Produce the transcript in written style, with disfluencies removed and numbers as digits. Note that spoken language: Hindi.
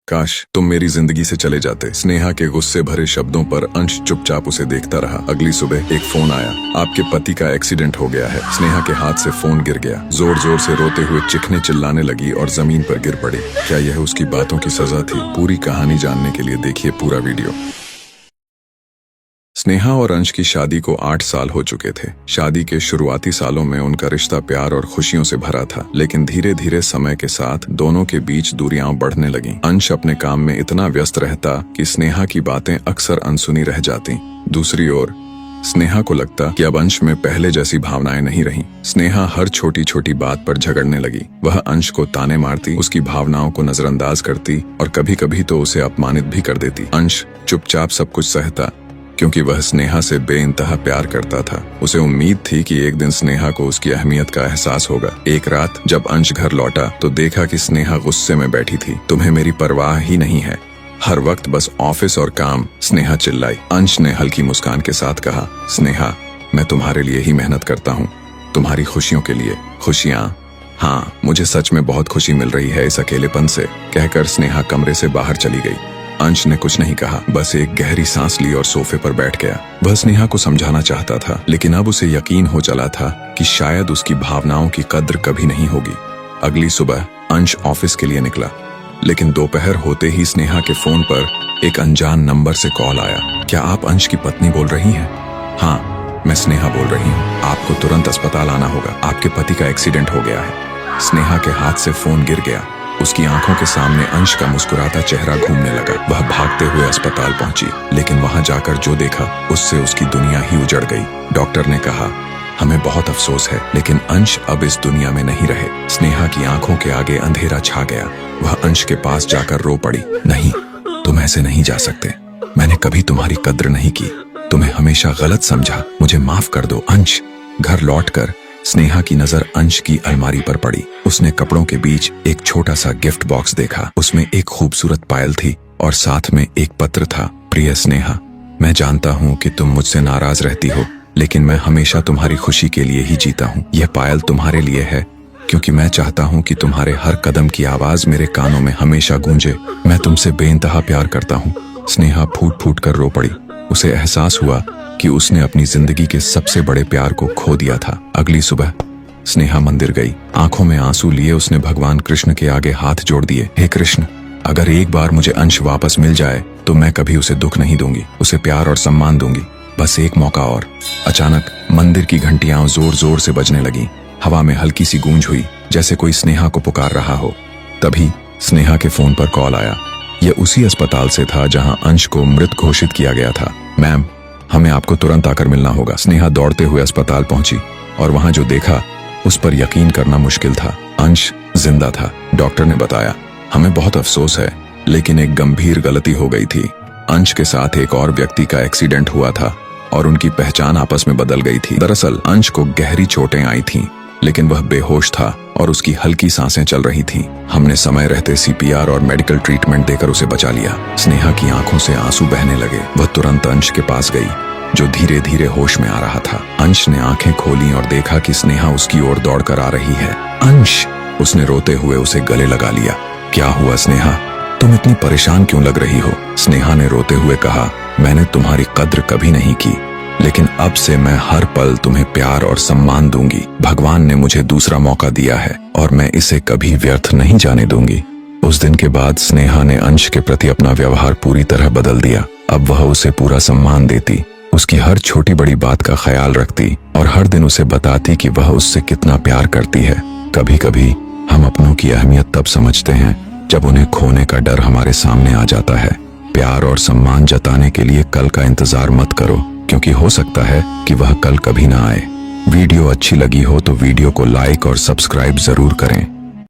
काश तुम मेरी जिंदगी से चले जाते। स्नेहा के गुस्से भरे शब्दों पर अंश चुपचाप उसे देखता रहा। अगली सुबह एक फोन आया। आपके पति का एक्सीडेंट हो गया है। स्नेहा के हाथ से फोन गिर गया। जोर जोर से रोते हुए चीखने चिल्लाने लगी और जमीन पर गिर पड़ी। क्या यह उसकी बातों की सजा थी? पूरी कहानी जानने के लिए देखिए पूरा वीडियो। स्नेहा और अंश की शादी को 8 साल हो चुके थे। शादी के शुरुआती सालों में उनका रिश्ता प्यार और खुशियों से भरा था, लेकिन धीरे धीरे समय के साथ दोनों के बीच दूरियां बढ़ने लगीं। अंश अपने काम में इतना व्यस्त रहता कि स्नेहा की बातें अक्सर अनसुनी रह जातीं। दूसरी ओर स्नेहा को लगता कि अब अंश में पहले जैसी भावनाएं नहीं रहीं। स्नेहा हर छोटी छोटी बात पर झगड़ने लगी। वह अंश को ताने मारती, उसकी भावनाओं को नजरअंदाज करती और कभी कभी तो उसे अपमानित भी कर देती। अंश चुपचाप सब कुछ सहता, क्योंकि वह स्नेहा से बेइंतहा प्यार करता था। उसे उम्मीद थी कि एक दिन स्नेहा को उसकी अहमियत का एहसास होगा। एक रात जब अंश घर लौटा तो देखा कि स्नेहा गुस्से में बैठी थी। तुम्हें मेरी परवाह ही नहीं है, हर वक्त बस ऑफिस और काम, स्नेहा चिल्लाई। अंश ने हल्की मुस्कान के साथ कहा, स्नेहा, मैं तुम्हारे लिए ही मेहनत करता हूँ, तुम्हारी खुशियों के लिए। खुशियाँ? हाँ, मुझे सच में बहुत खुशी मिल रही है इस अकेलेपन से, कहकर स्नेहा कमरे से बाहर चली गई। अंश ने कुछ नहीं कहा, बस एक गहरी सांस ली और सोफे पर बैठ गया। वह स्नेहा को समझाना चाहता था, लेकिन अब उसे यकीन हो चला था कि शायद उसकी भावनाओं की कद्र कभी नहीं होगी। अगली सुबह अंश ऑफिस के लिए निकला, लेकिन दोपहर होते ही स्नेहा के फोन पर एक अनजान नंबर से कॉल आया। क्या आप अंश की पत्नी बोल रही हैं? हाँ, मैं स्नेहा बोल रही हूँ। आपको तुरंत अस्पताल आना होगा, आपके पति का एक्सीडेंट हो गया है। स्नेहा के हाथ से फोन गिर गया। उसकी आंखों के सामने अंश का मुस्कुराता चेहरा घूमने लगा। वह भागते हुए अस्पताल पहुंची, लेकिन वहां जाकर जो देखा उससे उसकी दुनिया ही उजड़ गई। डॉक्टर ने कहा, हमें बहुत अफसोस है, लेकिन अंश अब इस दुनिया में नहीं रहे। स्नेहा की आंखों के आगे अंधेरा छा गया। वह अंश के पास जाकर रो पड़ी। नहीं, तुम ऐसे नहीं जा सकते। मैंने कभी तुम्हारी कद्र नहीं की, तुम्हें हमेशा गलत समझा। मुझे माफ कर दो अंश। घर लौटकर स्नेहा की नजर अंश की अलमारी पर पड़ी। उसने कपड़ों के बीच एक छोटा सा गिफ्ट बॉक्स देखा। उसमें एक खूबसूरत पायल थी और साथ में एक पत्र था। प्रिय स्नेहा, मैं जानता हूँ कि तुम मुझसे नाराज रहती हो, लेकिन मैं हमेशा तुम्हारी खुशी के लिए ही जीता हूँ। यह पायल तुम्हारे लिए है, क्योंकि मैं चाहता हूँ कि तुम्हारे हर कदम की आवाज मेरे कानों में हमेशा गूंजे। मैं तुमसे बेइंतहा प्यार करता हूँ। स्नेहा फूट फूट कर रो पड़ी। उसे एहसास हुआ कि उसने अपनी जिंदगी के सबसे बड़े प्यार को खो दिया था। अगली सुबह स्नेहा मंदिर गई। आंखों में आंसू लिए उसने भगवान कृष्ण के आगे हाथ जोड़ दिए। हे कृष्ण, अगर एक बार मुझे अंश वापस मिल जाए तो मैं कभी उसे दुख नहीं दूंगी, उसे प्यार और सम्मान दूंगी। बस एक मौका और। अचानक मंदिर की घंटियां जोर जोर से बजने लगी। हवा में हल्की सी गूंज हुई, जैसे कोई स्नेहा को पुकार रहा हो। तभी स्नेहा के फोन पर कॉल आया। यह उसी अस्पताल से था जहां अंश को मृत घोषित किया गया था। मैम, हमें आपको तुरंत आकर मिलना होगा। स्नेहा दौड़ते हुए अस्पताल पहुंची और वहां जो देखा उस पर यकीन करना मुश्किल था। अंश जिंदा था। डॉक्टर ने बताया, हमें बहुत अफसोस है, लेकिन एक गंभीर गलती हो गई थी। अंश के साथ एक और व्यक्ति का एक्सीडेंट हुआ था और उनकी पहचान आपस में बदल गई थी। दरअसल अंश को गहरी चोटें आई थीं, लेकिन वह बेहोश था और उसकी हल्की सांसें चल रही थीं। हमने समय रहते सीपीआर और मेडिकल ट्रीटमेंट देकर उसे बचा लिया। स्नेहा की आंखों से आंसू बहने लगे। वह तुरंत अंश के पास गई, जो धीरे धीरे होश में आ रहा था। अंश ने आंखें खोली और देखा कि स्नेहा उसकी ओर दौड़कर आ रही है। अंश, उसने रोते हुए उसे गले लगा लिया। क्या हुआ स्नेहा, तुम इतनी परेशान क्यों लग रही हो? स्नेहा ने रोते हुए कहा, मैंने तुम्हारी कद्र कभी नहीं की, लेकिन अब से मैं हर पल तुम्हें प्यार और सम्मान दूंगी। भगवान ने मुझे दूसरा मौका दिया है और मैं इसे कभी व्यर्थ नहीं जाने दूंगी। उस दिन के बाद स्नेहा ने अंश के प्रति अपना व्यवहार पूरी तरह बदल दिया। अब वह उसे पूरा सम्मान देती, उसकी हर छोटी बड़ी बात का ख्याल रखती और हर दिन उसे बताती कि वह उससे कितना प्यार करती है। कभी कभी हम अपनों की अहमियत तब समझते हैं जब उन्हें खोने का डर हमारे सामने आ जाता है। प्यार और सम्मान जताने के लिए कल का इंतजार मत करो, क्योंकि हो सकता है कि वह कल कभी ना आए। वीडियो अच्छी लगी हो तो वीडियो को लाइक और सब्सक्राइब जरूर करें।